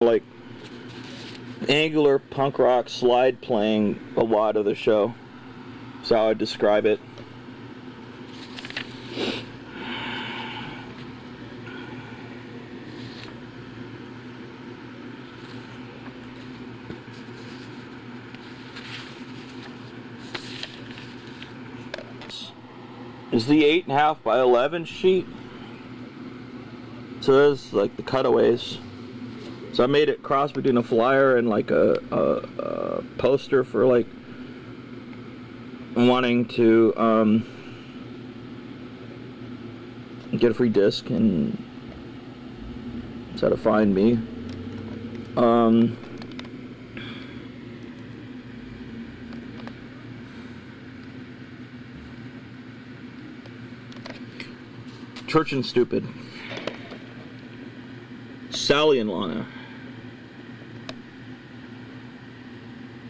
like angular punk rock slide playing a lot of the show. That's how I'd describe it. Is the 8.5 by 11 sheet. So there's like the cutaways. So I made it cross between a flyer and like a poster for like wanting to get a free disc, and that's how to find me. Church and Stupid. Sally and Lana.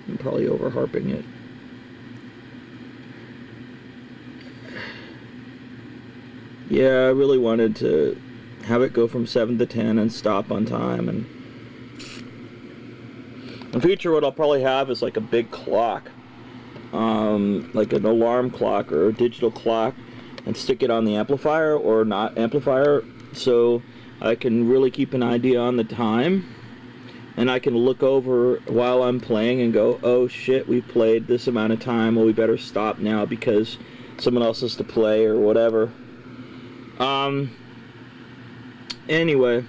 I'm probably over harping it. Yeah, I really wanted to have it go from 7 to 10 and stop on time. And in the future, what I'll probably have is like a big clock, like an alarm clock or a digital clock, and stick it on the amplifier or not amplifier, so I can really keep an idea on the time, and I can look over while I'm playing and go, oh shit, we've played this amount of time, well we better stop now because someone else has to play or whatever. Anyway.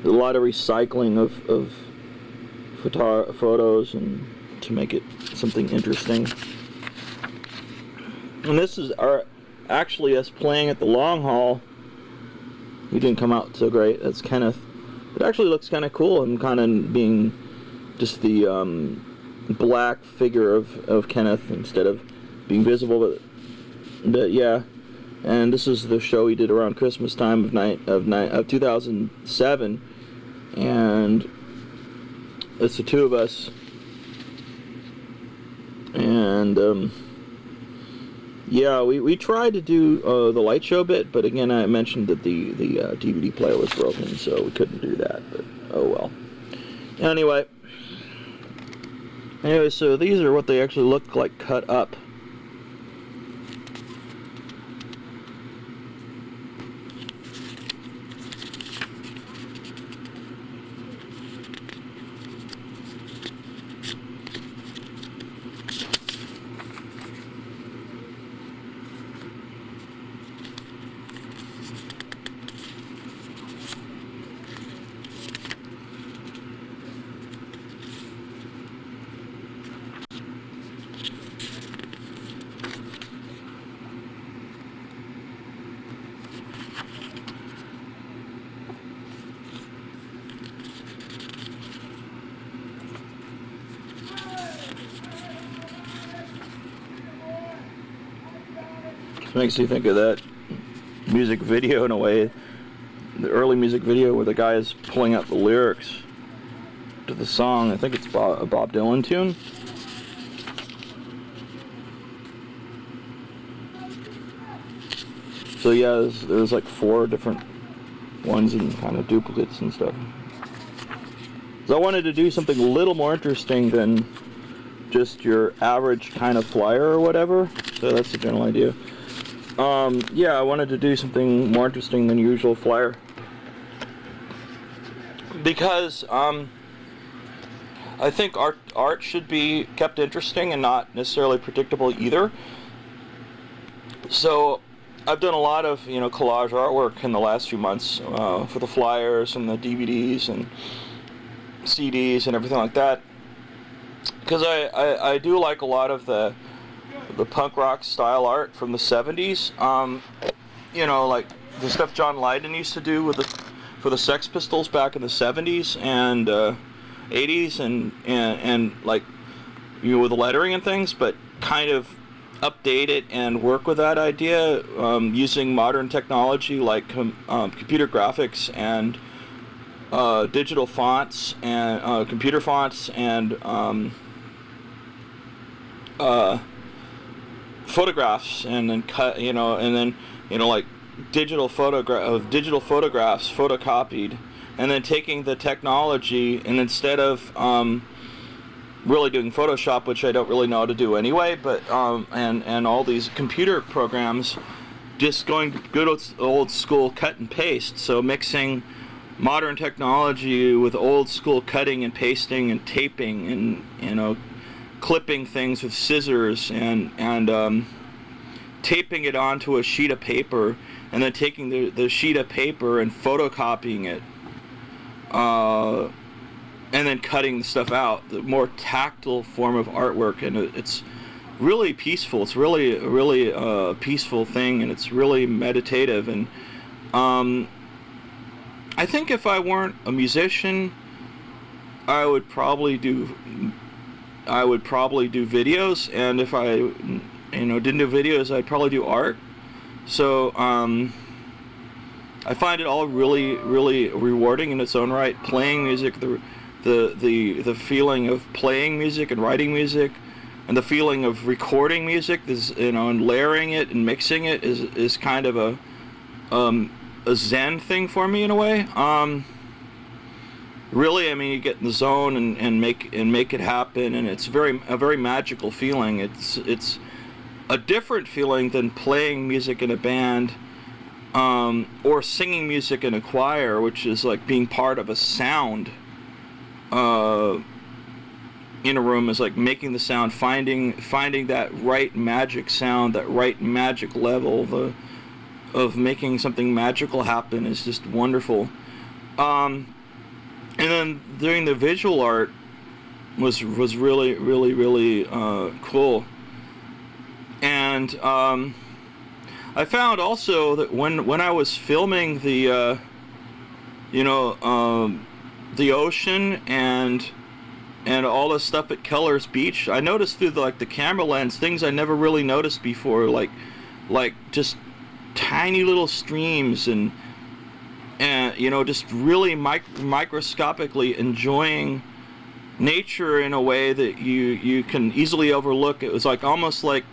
A lot of recycling of photos and to make it something interesting. And this is actually us playing at the Long Hall. He didn't come out so great. That's Kenneth. It actually looks kind of cool, and kind of being just the black figure of Kenneth instead of being visible. But yeah. And this is the show he did around Christmas time of 2007, and it's the two of us. And yeah, we tried to do the light show bit, but again, I mentioned that the DVD player was broken, so we couldn't do that. But oh well. Anyway, so these are what they actually look like cut up. Makes you think of that music video in a way, the early music video where the guy is pulling out the lyrics to the song. I think it's a Bob Dylan tune. So yeah, there's like 4 different ones and kind of duplicates and stuff. So I wanted to do something a little more interesting than just your average kind of flyer or whatever. So that's the general idea. Yeah, I wanted to do something more interesting than usual flyer, because I think art should be kept interesting and not necessarily predictable either. So I've done a lot of collage artwork in the last few months for the flyers and the DVDs and CDs and everything like that, because I do like a lot of the punk rock style art from the 70s, like the stuff John Lydon used to do for the Sex Pistols back in the 70s and 80s, and like with the lettering and things, but kind of update it and work with that idea using modern technology like computer graphics and digital fonts and computer fonts and photographs and then cut, and then like digital photographs photocopied, and then taking the technology, and instead of really doing Photoshop, which I don't really know how to do anyway, but and all these computer programs, just going to good old school cut and paste. So mixing modern technology with old school cutting and pasting and taping, and clipping things with scissors, and taping it onto a sheet of paper, and then taking the sheet of paper and photocopying it, and then cutting the stuff out. The more tactile form of artwork, and it's really peaceful. It's really a peaceful thing, and it's really meditative. And I think if I weren't a musician, I would probably do videos, and if I didn't do videos, I'd probably do art. So I find it all really rewarding in its own right. Playing music, the feeling of playing music and writing music, and the feeling of recording music, and layering it and mixing it is kind of a zen thing for me in a way. Really, I mean, you get in the zone and make it happen, and it's a very magical feeling. It's a different feeling than playing music in a band, or singing music in a choir, which is like being part of a sound. In a room is like making the sound, finding that right magic sound, that right magic level of making something magical happen is just wonderful. And then doing the visual art was really cool. And I found also that when I was filming the ocean and all the stuff at Keller's Beach, I noticed through the camera lens things I never really noticed before, like just tiny little streams, and just really microscopically enjoying nature in a way that you can easily overlook. It was almost like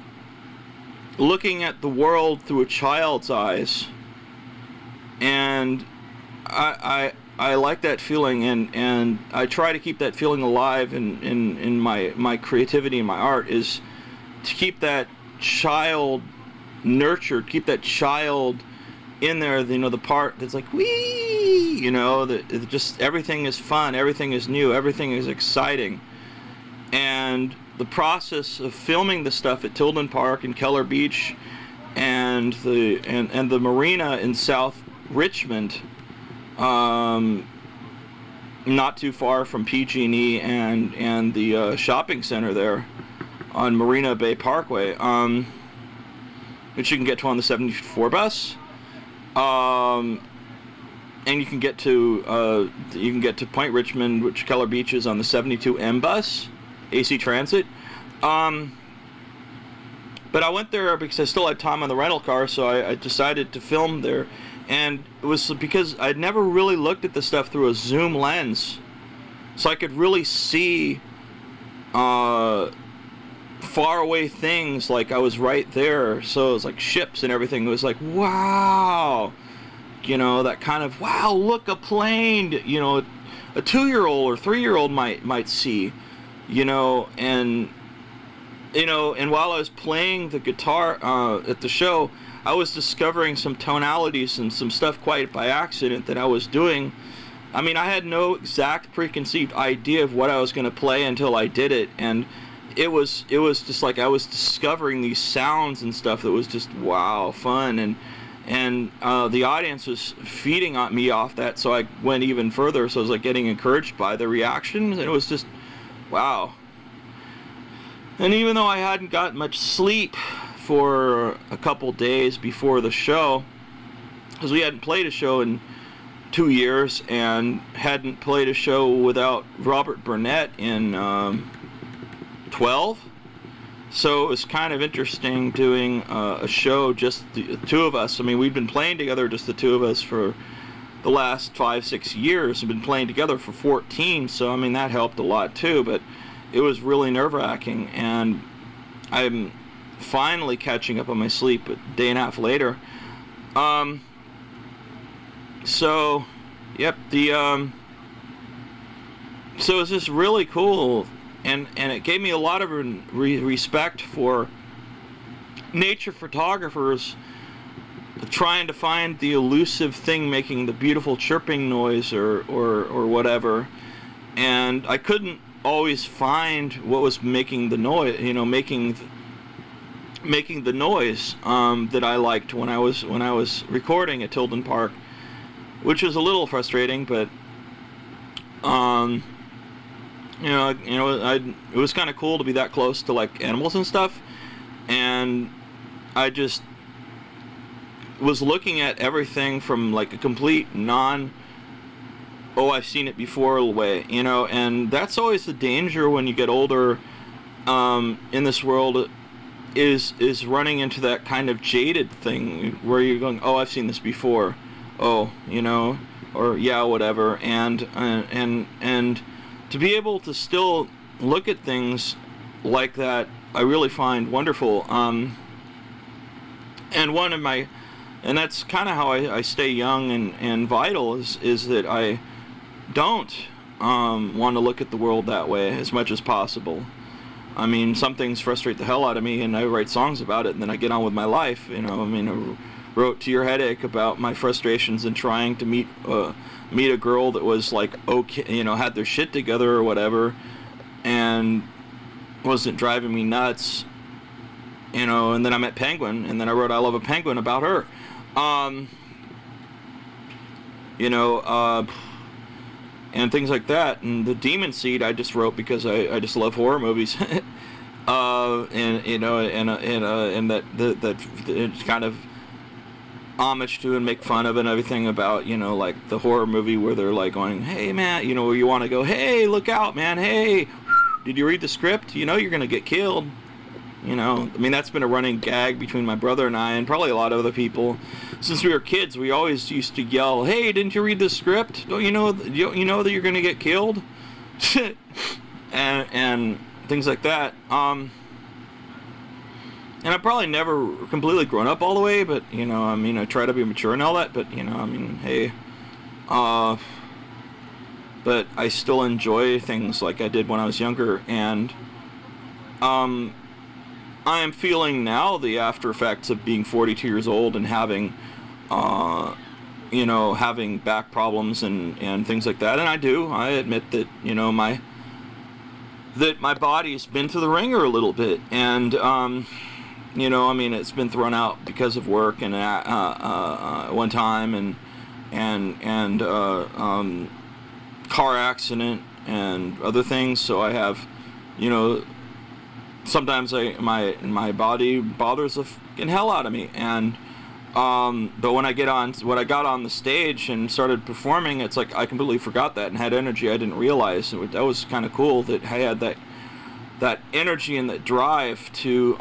looking at the world through a child's eyes, and I like that feeling, and I try to keep that feeling alive in my creativity and my art, is to keep that child nurtured, keep that child in there, the part that's like wee, that just everything is fun, everything is new, everything is exciting. And the process of filming the stuff at Tilden Park and Keller Beach and the marina in South Richmond, not too far from PG&E and the shopping center there on Marina Bay Parkway, which you can get to on the 74 bus, and you can get to Point Richmond, which Keller Beach is, on the 72M bus, AC Transit. But I went there because I still had time on the rental car, so I decided to film there. And it was because I'd never really looked at the stuff through a zoom lens, so I could really see far away things like I was right there. So it was like ships and everything. It was like, wow, that kind of, wow, look, a plane, a 2-year-old or 3-year-old might see, and while I was playing the guitar at the show, I was discovering some tonalities and some stuff quite by accident that I was doing. I mean, I had no exact preconceived idea of what I was going to play until I did it, and it was just like I was discovering these sounds and stuff that was just, wow, fun, and the audience was feeding on me off that, so I went even further. So I was like getting encouraged by the reactions, and it was just, wow. And even though I hadn't gotten much sleep for a couple days before the show, because we hadn't played a show in 2 years and hadn't played a show without Robert Burnett in 12, so it was kind of interesting doing a show just the two of us. I mean, we'd been playing together, just the two of us, for the last 5-6 years. We've been playing together for 14, so I mean that helped a lot too, but it was really nerve-wracking. And I'm finally catching up on my sleep a day and a half later. So, yep, so it's just really cool, and it gave me a lot of respect for nature photographers trying to find the elusive thing making the beautiful chirping noise or whatever, and I couldn't always find what was making the noise, making the noise that I liked when I was recording at Tilden Park, which was a little frustrating, but it was kind of cool to be that close to like animals and stuff, and I just was looking at everything from like a complete I've seen it before way, and that's always the danger when you get older in this world, is running into that kind of jaded thing where you're going, oh, I've seen this before, or yeah, whatever, and to be able to still look at things like that, I really find wonderful. And that's kind of how I stay young and vital, is that I don't want to look at the world that way as much as possible. I mean, some things frustrate the hell out of me, and I write songs about it, and then I get on with my life. I wrote To Your Headache about my frustrations in trying to meet a girl that was like okay, had their shit together or whatever, and wasn't driving me nuts. And then I met Penguin, and then I wrote I Love a Penguin about her. And things like that. And the Demon Seed I just wrote because I just love horror movies. And that it's kind of homage to and make fun of and everything about, like the horror movie where they're like going, hey man, where you want to go, hey, look out, man, hey, did you read the script? You're going to get killed. That's been a running gag between my brother and I, and probably a lot of other people. Since we were kids, we always used to yell, hey, didn't you read the script? Don't you know that you're going to get killed? and things like that. And I've probably never completely grown up all the way, but, I try to be mature and all that, but, hey. But I still enjoy things like I did when I was younger, and I am feeling now the after effects of being 42 years old and having, having back problems and things like that. And I admit that, my body's been through the ringer a little bit. And, it's been thrown out because of work and one time and car accident and other things. So I have, sometimes my body bothers the fucking hell out of me, and but when I got on the stage and started performing, it's like I completely forgot that and had energy I didn't realize. That was kind of cool that I had that energy and that drive to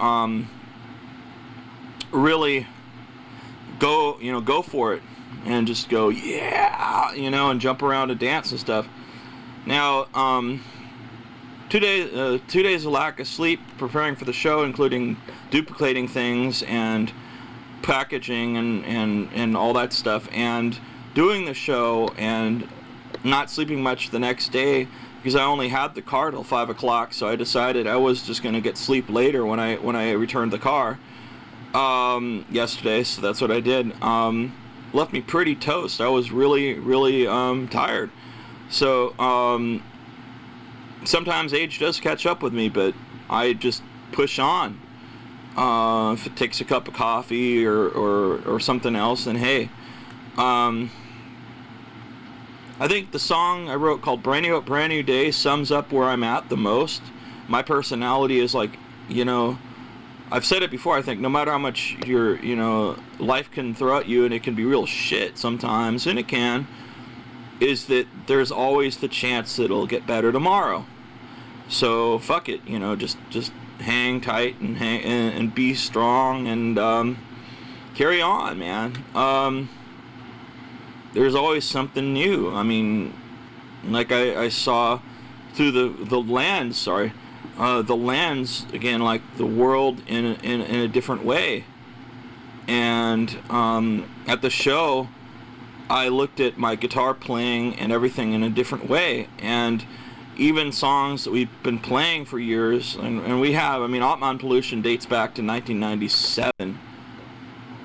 really go for it and just go, yeah, and jump around and dance and stuff. Now 2 days of lack of sleep preparing for the show, including duplicating things and packaging and all that stuff, and doing the show and not sleeping much the next day because I only had the car till 5 o'clock. So I decided I was just going to get sleep later when I returned the car yesterday. So that's what I did. Left me pretty toast. I was really tired. So sometimes age does catch up with me, but I just push on. If it takes a cup of coffee or something else, then hey. I think the song I wrote called Brand New Day sums up where I'm at the most. My personality is like, I've said it before, I think no matter how much life can throw at you, and it can be real shit sometimes, and it can, is that there's always the chance that it'll get better tomorrow. So fuck it, just hang tight and be strong and carry on, man. There's always something new. I mean, like I saw through the lens, the lens again, like the world in a different way. And at the show, I looked at my guitar playing and everything in a different way. And even songs that we've been playing for years, and we have, I mean, Atman Pollution dates back to 1997.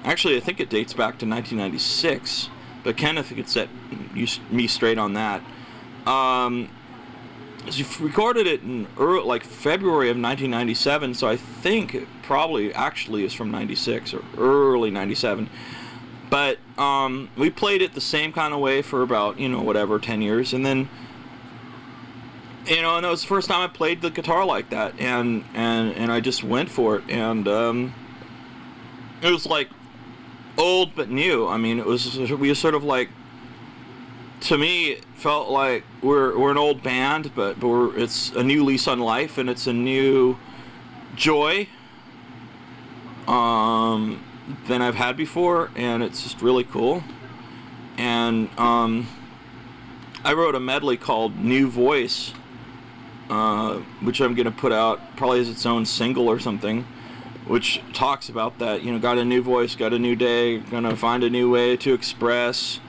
Actually, I think it dates back to 1996, but Kenneth could set me straight on that. You recorded it in like February of 1997, so I think it probably actually is from 96 or early 97. But we played it the same kind of way for about, 10 years, and then, and that was the first time I played the guitar like that, and I just went for it, and it was like old but new. I mean, we were sort of like, to me, it felt like we're an old band, but it's a new lease on life, and it's a new joy than I've had before, and it's just really cool. And I wrote a medley called New Voice, which I'm going to put out probably as its own single or something, which talks about that. Got a new voice, got a new day, gonna find a new way to express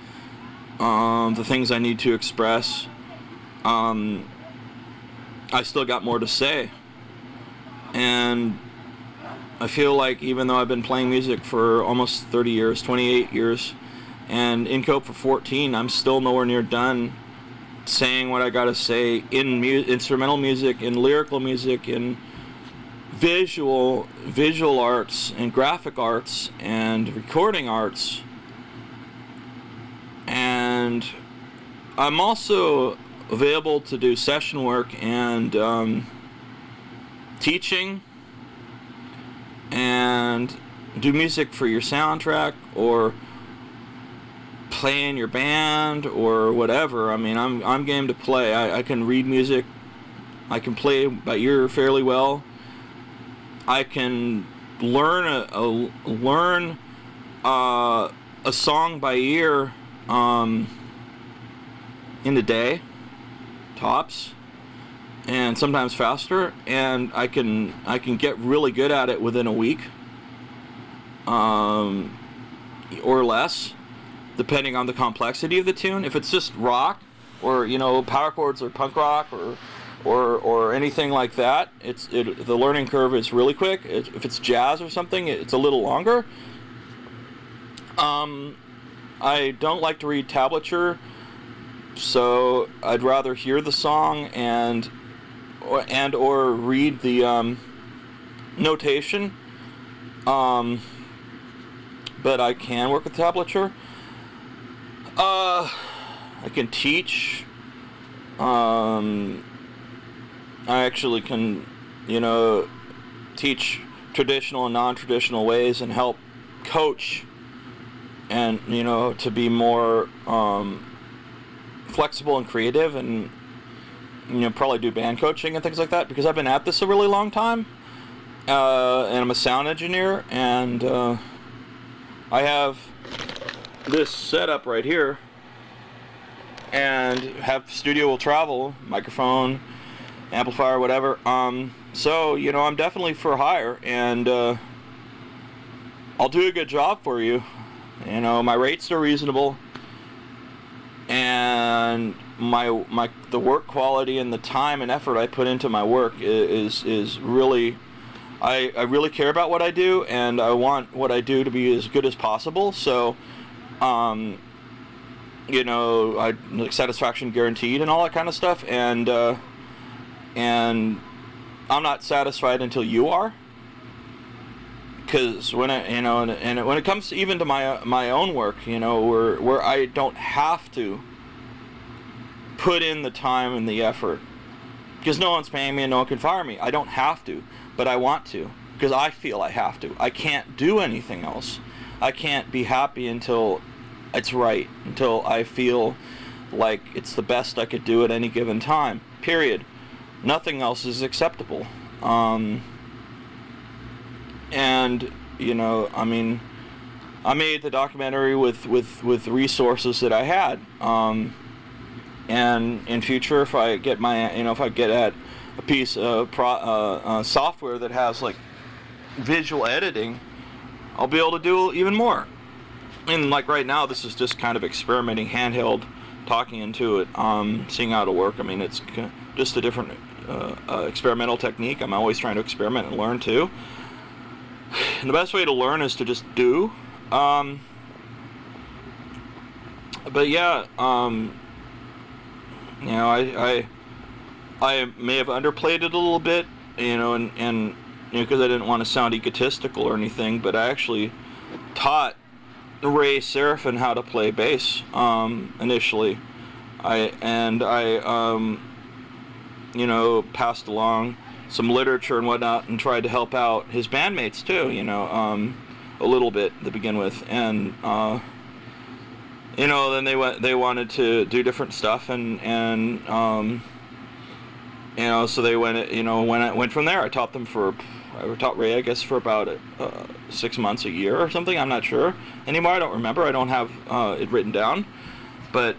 the things I need to express. I still got more to say, and I feel like even though I've been playing music for almost 30 years, 28 years, and in Cope for 14, I'm still nowhere near done saying what I gotta say in instrumental music, in lyrical music, in visual arts, and graphic arts, and recording arts. And I'm also available to do session work and teaching, and do music for your soundtrack, or play in your band, or whatever. I mean, I'm game to play. I can read music. I can play by ear fairly well. I can learn a song by ear in a day, tops, and sometimes faster, and I can get really good at it within a week, or less, depending on the complexity of the tune. If it's just rock, or power chords, or punk rock, or anything like that, the learning curve is really quick. If it's jazz or something, it's a little longer. I don't like to read tablature, so I'd rather hear the song or read the notation. But I can work with tablature. I can teach. I actually can, teach traditional and non-traditional ways and help coach, and to be more flexible and creative, and probably do band coaching and things like that, because I've been at this a really long time, and I'm a sound engineer, and I have this setup right here, and have studio will travel, microphone, amplifier, whatever. So I'm definitely for hire, and I'll do a good job for you. My rates are reasonable, and the work quality and the time and effort I put into my work is really, I really care about what I do, and I want what I do to be as good as possible. So satisfaction guaranteed and all that kind of stuff, and I'm not satisfied until you are, because when when it comes even to my own work, where I don't have to put in the time and the effort, because no one's paying me and no one can fire me. I don't have to, but I want to, because I feel I have to. I can't do anything else. I can't be happy until it's right, until I feel like it's the best I could do at any given time, period. Nothing else is acceptable. And I made the documentary with resources that I had, and in future, if I get a piece of software that has like visual editing, I'll be able to do even more. And like right now, this is just kind of experimenting, handheld, talking into it, seeing how it'll work. I mean, it's just a different experimental technique. I'm always trying to experiment and learn too. And the best way to learn is to just do. But yeah, you know, I may have underplayed it a little bit, you know, and you know, because I didn't want to sound egotistical or anything, but I actually taught Ray Seraphin how to play bass initially. I you know, passed along some literature and whatnot, and tried to help out his bandmates too, you know, a little bit to begin with, and you know, then they wanted to do different stuff, and you know, so they went, you know, went from there. I taught Ray, I guess, for about 6 months, a year or something. I'm not sure anymore. I don't remember. I don't have it written down, but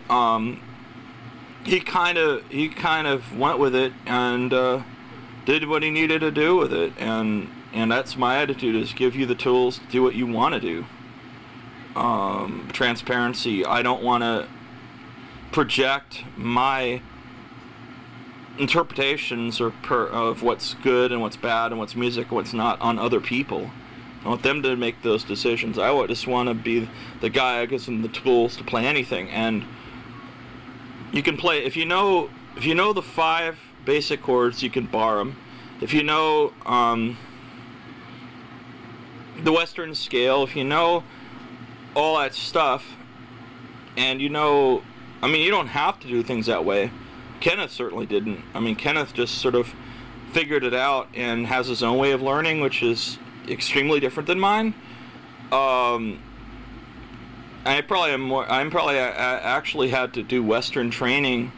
he kind of went with it and did what he needed to do with it, and that's my attitude: is give you the tools to do what you want to do. Transparency. I don't want to project my interpretations of what's good and what's bad and what's music and what's not on other people. I want them to make those decisions. I just want to be the guy that gives them the tools to play anything. And you can play, if you know the 5 basic chords, you can bar them. If you know the Western scale, if you know all that stuff, and you know, I mean, you don't have to do things that way. Kenneth certainly didn't. I mean, Kenneth just sort of figured it out and has his own way of learning, which is extremely different than mine. I actually had to do Western training,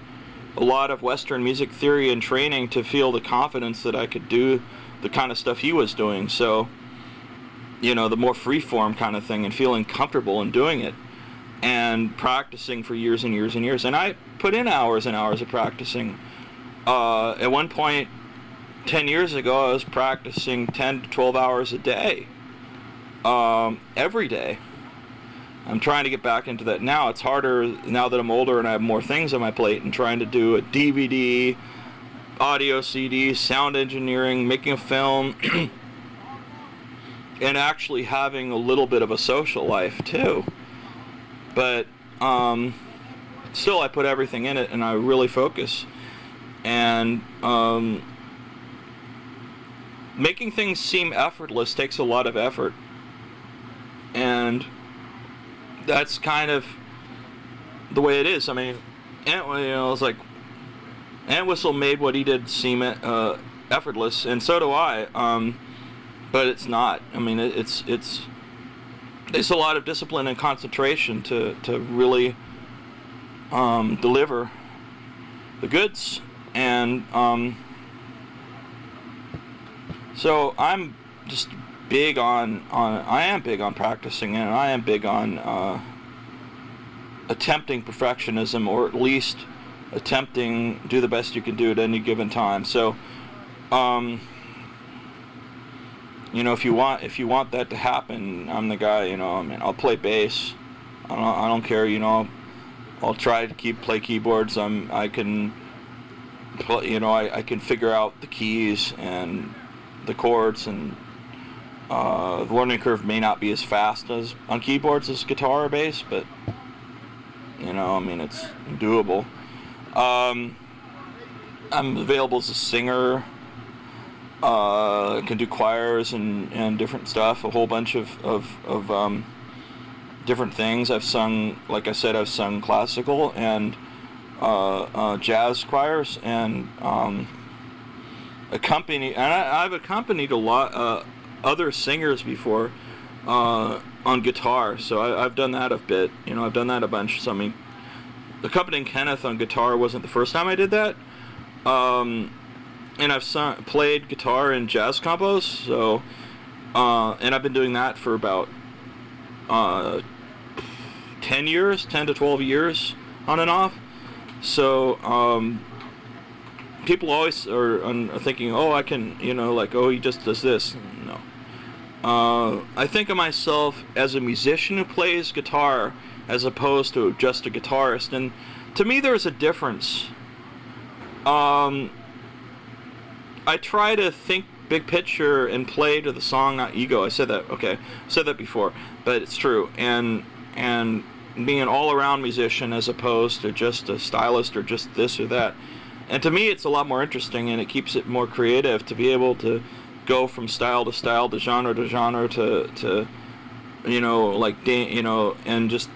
a lot of Western music theory and training, to feel the confidence that I could do the kind of stuff he was doing. So, you know, the more free-form kind of thing, and feeling comfortable in doing it, and practicing for years and years and years. And I put in hours and hours of practicing. At one point, 10 years ago, I was practicing 10 to 12 hours a day, every day. I'm trying to get back into that now. It's harder now that I'm older and I have more things on my plate, and trying to do a DVD, audio CD, sound engineering, making a film, and actually having a little bit of a social life too. But still, I put everything in it, and I really focus. And making things seem effortless takes a lot of effort, and that's kind of the way it is. I mean, it's like Entwistle made what he did seem effortless, and so do I. But it's not. I mean, it's a lot of discipline and concentration to really deliver the goods, and so I'm just big on I am big on practicing, and I am big on attempting perfectionism, or at least attempting do the best you can do at any given time. So you know, if you want that to happen, I'm the guy. You know, I mean, I'll play bass. I don't care. You know, I'll try to play keyboards. I can figure out the keys and the chords, and the learning curve may not be as fast as on keyboards as guitar or bass, but you know, I mean, it's doable. I'm available as a singer. Can do choirs and different stuff, a whole bunch of different things. I've sung, like I said, I've sung classical and jazz choirs, and I've accompanied a lot other singers before on guitar, so I've done that a bit. You know, I've done that a bunch. So I mean, accompanying Kenneth on guitar wasn't the first time I did that. And I've played guitar in jazz combos, so and I've been doing that for about 10 to 12 years on and off. So people always are thinking, oh, I can, like, oh, he just does this. No. I think of myself as a musician who plays guitar as opposed to just a guitarist, and to me there's a difference. I try to think big picture and play to the song, not ego. I said that before, but it's true. And being an all-around musician as opposed to just a stylist or just this or that. And to me, it's a lot more interesting, and it keeps it more creative to be able to go from style to style, to genre to and just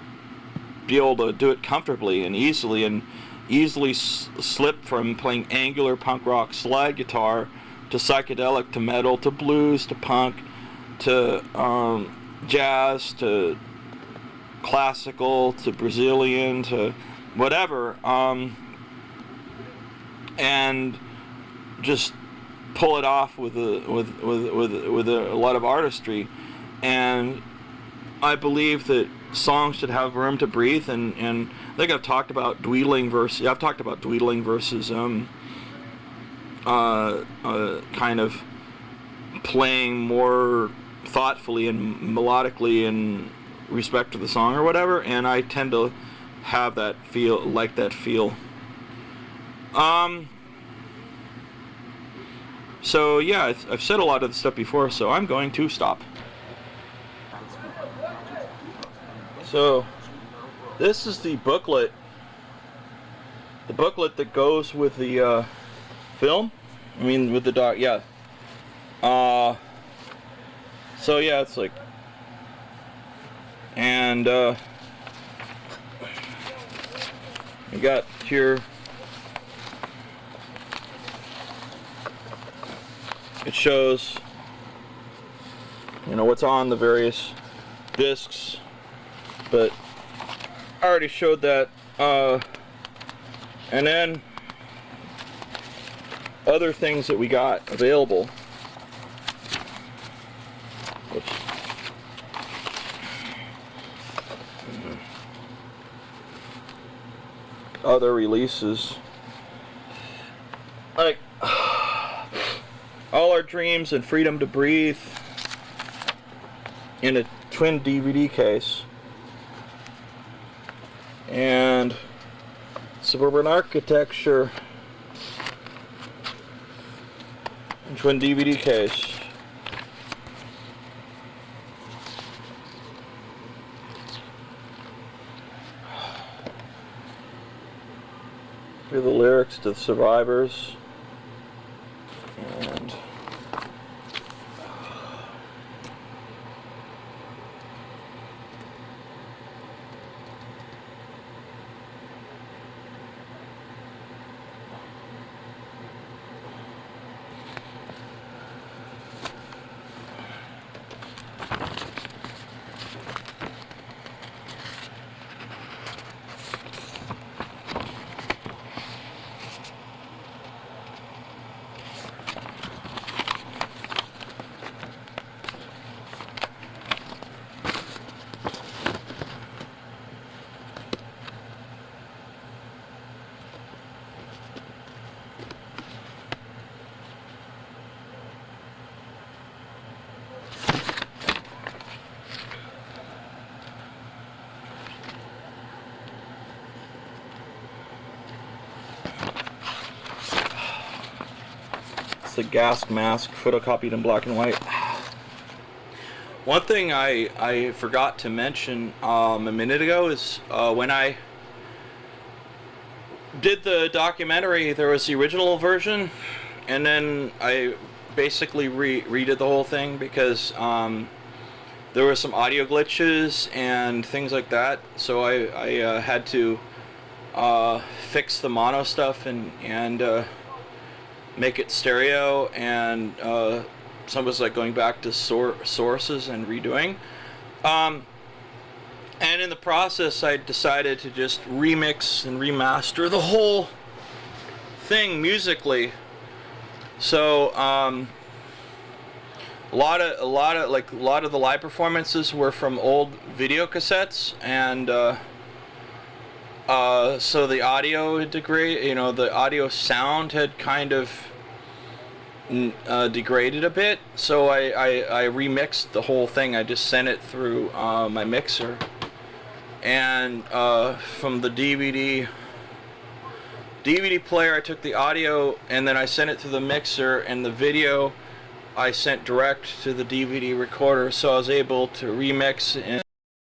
be able to do it comfortably and easily slip from playing angular punk rock slide guitar to psychedelic to metal to blues to punk to jazz to classical to Brazilian to whatever, and just pull it off with a lot of artistry. And I believe that songs should have room to breathe, and I think I've talked about dweedling versus kind of playing more thoughtfully and melodically in respect to the song or whatever, and I tend to have that feel. So yeah, I've said a lot of the stuff before, so I'm going to stop. So this is the booklet that goes with the film. I mean, with the doc. Yeah. So yeah, it's like, and we got here. It shows, what's on the various discs, but I already showed that. And then other things that we got available. Oops. Other releases, like All Our Dreams and Freedom to Breathe in a twin DVD case, and Suburban Architecture in twin DVD case. Here are the lyrics to the Survivors. And the gas mask photocopied in black and white. One thing I forgot to mention a minute ago is when I did the documentary, there was the original version, and then I basically redid the whole thing because there were some audio glitches and things like that, so I had to fix the mono stuff and make it stereo, and some was like going back to sources and redoing. And in the process, I decided to just remix and remaster the whole thing musically. So a lot of the live performances were from old video cassettes, and So the audio had degraded, the audio sound had kind of degraded a bit. So I remixed the whole thing. I just sent it through my mixer. And from the DVD player, I took the audio and then I sent it to the mixer, and the video I sent direct to the DVD recorder, so I was able to remix and